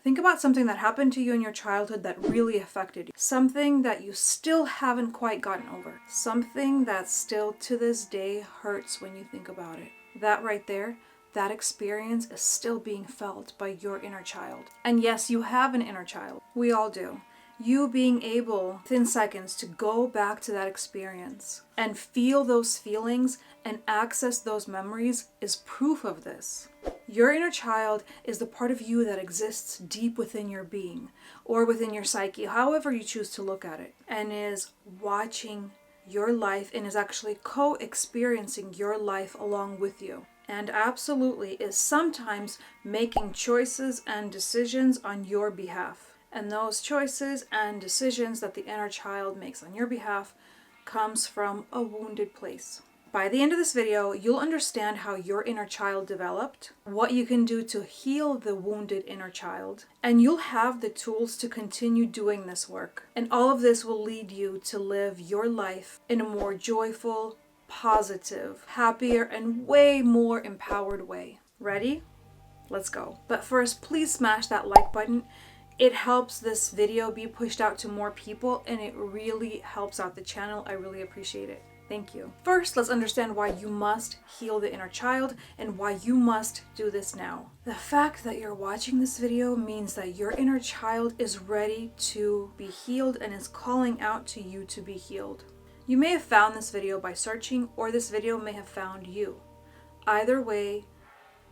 Think about something that happened to you in your childhood that really affected you. Something that you still haven't quite gotten over. Something that still to this day hurts when you think about it. That right there, that experience is still being felt by your inner child. And yes, you have an inner child. We all do. You being able, within seconds, to go back to that experience and feel those feelings and access those memories is proof of this. Your inner child is the part of you that exists deep within your being or within your psyche, however you choose to look at it, and is watching your life and is actually co-experiencing your life along with you. And absolutely is sometimes making choices and decisions on your behalf. And those choices and decisions that the inner child makes on your behalf comes from a wounded place. By the end of this video, you'll understand how your inner child developed, what you can do to heal the wounded inner child, and you'll have the tools to continue doing this work. And all of this will lead you to live your life in a more joyful, positive, happier, and way more empowered way. Ready? Let's go. But first, please smash that like button. It helps this video be pushed out to more people, and it really helps out the channel. I really appreciate it. Thank you. First, let's understand why you must heal the inner child and why you must do this now. The fact that you're watching this video means that your inner child is ready to be healed and is calling out to you to be healed. You may have found this video by searching, or this video may have found you. Either way,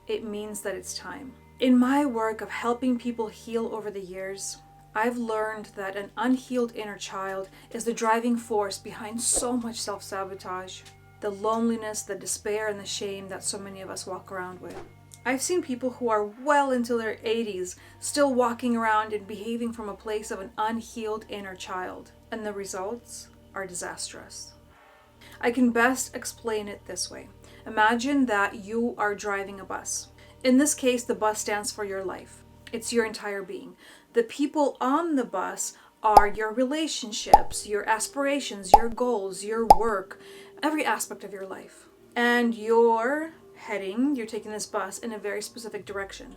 it means that it's time. In my work of helping people heal over the years, I've learned that an unhealed inner child is the driving force behind so much self-sabotage, the loneliness, the despair, and the shame that so many of us walk around with. I've seen people who are well into their 80s still walking around and behaving from a place of an unhealed inner child, and the results are disastrous. I can best explain it this way. Imagine that you are driving a bus. In this case, the bus stands for your life. It's your entire being. The people on the bus are your relationships, your aspirations, your goals, your work, every aspect of your life. And you're taking this bus in a very specific direction.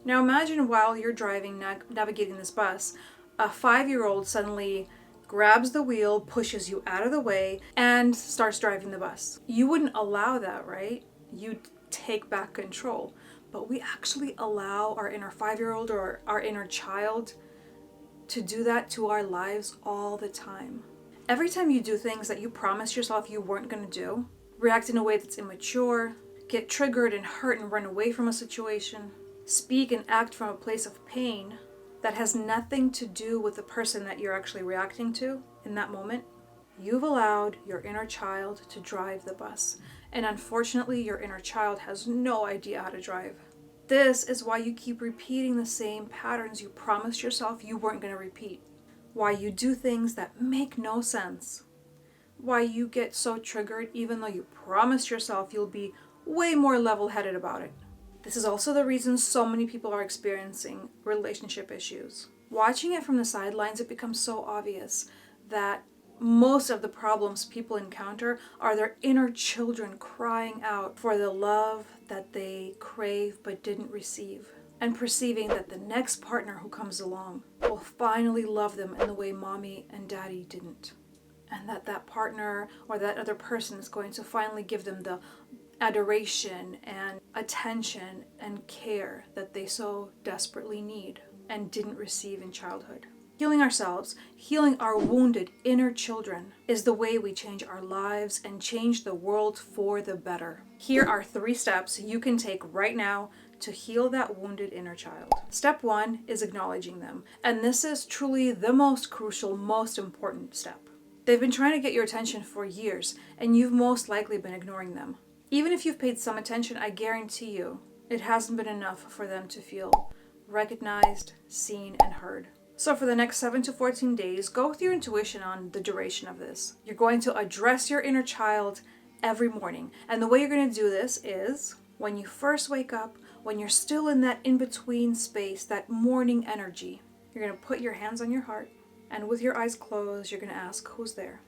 Now imagine while you're driving, navigating this bus, a 5-year-old suddenly grabs the wheel, pushes you out of the way, and starts driving the bus. You wouldn't allow that, right? You'd take back control. But we actually allow our inner 5-year-old or our inner child to do that to our lives all the time. Every time you do things that you promised yourself you weren't going to do, react in a way that's immature, get triggered and hurt and run away from a situation, speak and act from a place of pain that has nothing to do with the person that you're actually reacting to in that moment, you've allowed your inner child to drive the bus. And unfortunately, your inner child has no idea how to drive. This is why you keep repeating the same patterns you promised yourself you weren't going to repeat. Why you do things that make no sense. Why you get so triggered even though you promised yourself you'll be way more level-headed about it. This is also the reason so many people are experiencing relationship issues. Watching it from the sidelines, it becomes so obvious that most of the problems people encounter are their inner children crying out for the love that they crave but didn't receive, and perceiving that the next partner who comes along will finally love them in the way mommy and daddy didn't, and that partner or that other person is going to finally give them the adoration and attention and care that they so desperately need and didn't receive in childhood. Healing ourselves, healing our wounded inner children is the way we change our lives and change the world for the better. Here are 3 steps you can take right now to heal that wounded inner child. Step 1 is acknowledging them. And this is truly the most crucial, most important step. They've been trying to get your attention for years, and you've most likely been ignoring them. Even if you've paid some attention, I guarantee you, it hasn't been enough for them to feel recognized, seen, and heard. So for the next 7 to 14 days, go with your intuition on the duration of this. You're going to address your inner child every morning. And the way you're going to do this is when you first wake up, when you're still in that in-between space, that morning energy, you're going to put your hands on your heart, and with your eyes closed, you're going to ask, who's there?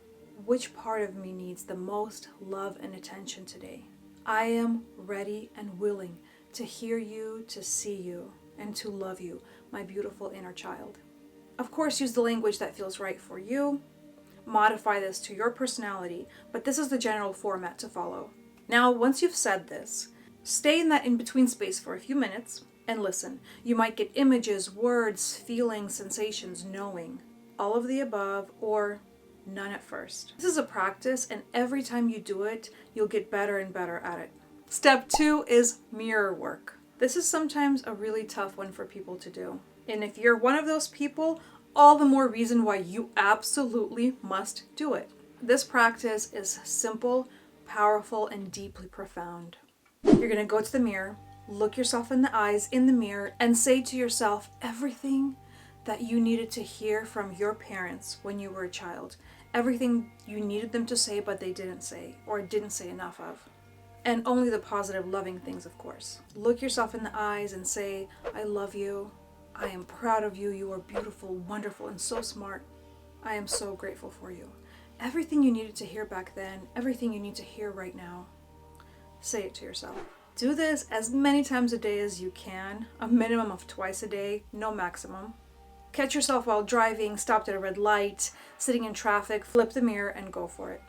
Which part of me needs the most love and attention today? I am ready and willing to hear you, to see you, and to love you. my beautiful inner child. Of course, use the language that feels right for you. Modify this to your personality, but this is the general format to follow. Now, once you've said this, stay in that in-between space for a few minutes and listen. You might get images, words, feelings, sensations, knowing. All of the above, or none at first. This is a practice, and every time you do it, you'll get better and better at it. Step 2 is mirror work. This is sometimes a really tough one for people to do. And if you're one of those people, all the more reason why you absolutely must do it. This practice is simple, powerful, and deeply profound. You're going to go to the mirror, look yourself in the eyes in the mirror, and say to yourself everything that you needed to hear from your parents when you were a child. Everything you needed them to say but they didn't say, or didn't say enough of. And only the positive, loving things, of course. Look yourself in the eyes and say, I love you. I am proud of you. You are beautiful, wonderful, and so smart. I am so grateful for you. Everything you needed to hear back then, everything you need to hear right now. Say it to yourself. Do this as many times a day as you can, a minimum of twice a day, no maximum. Catch yourself while driving, stopped at a red light, sitting in traffic, flip the mirror and go for it.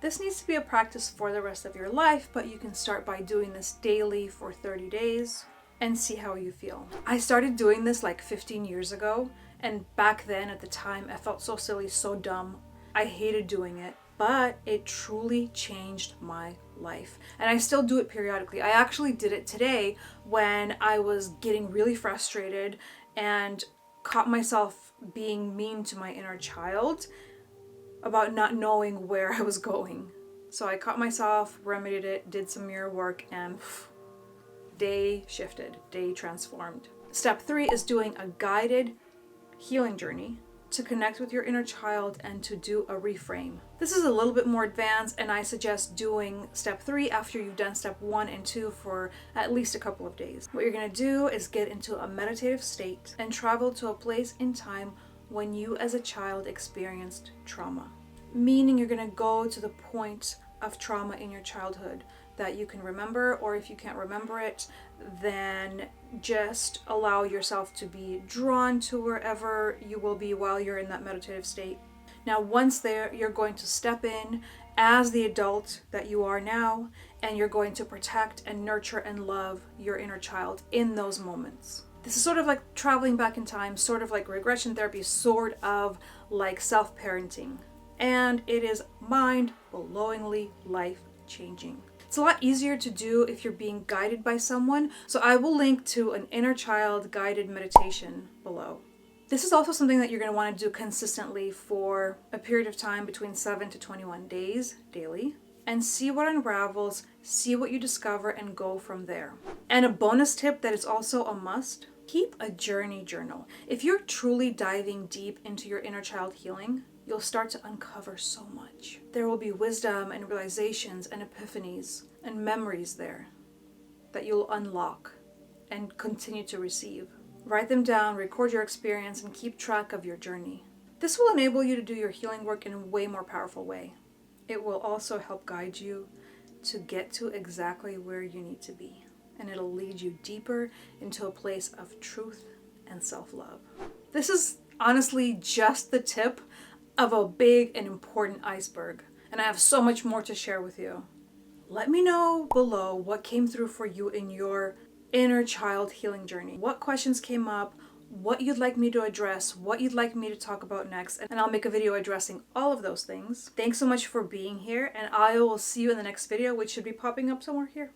This needs to be a practice for the rest of your life, but you can start by doing this daily for 30 days and see how you feel. I started doing this like 15 years ago, and back then at the time I felt so silly, so dumb. I hated doing it, but it truly changed my life. And I still do it periodically. I actually did it today when I was getting really frustrated and caught myself being mean to my inner child about not knowing where I was going. So I caught myself, remedied it, did some mirror work, and day shifted, day transformed. Step 3 is doing a guided healing journey to connect with your inner child and to do a reframe. This is a little bit more advanced, and I suggest doing step 3 after you've done step 1 and 2 for at least a couple of days. What you're going to do is get into a meditative state and travel to a place in time when you as a child experienced trauma. Meaning you're going to go to the point of trauma in your childhood that you can remember, or if you can't remember it, then just allow yourself to be drawn to wherever you will be while you're in that meditative state. Now, once there, you're going to step in as the adult that you are now, and you're going to protect and nurture and love your inner child in those moments. This is sort of like traveling back in time, sort of like regression therapy, sort of like self-parenting. And it is mind-blowingly life-changing. It's a lot easier to do if you're being guided by someone, so I will link to an inner child guided meditation below. This is also something that you're going to want to do consistently for a period of time between 7 to 21 days daily, and see what unravels, see what you discover, and go from there. And a bonus tip that is also a must, keep a journey journal. If you're truly diving deep into your inner child healing, you'll start to uncover so much. There will be wisdom and realizations and epiphanies and memories there that you'll unlock and continue to receive. Write them down, record your experience, and keep track of your journey. This will enable you to do your healing work in a way more powerful way. It will also help guide you to get to exactly where you need to be. And it'll lead you deeper into a place of truth and self-love. This is honestly just the tip of a big and important iceberg, and I have so much more to share with you. Let me know below what came through for you in your inner child healing journey. What questions came up, what you'd like me to address, what you'd like me to talk about next, and I'll make a video addressing all of those things. Thanks so much for being here, and I will see you in the next video, which should be popping up somewhere here.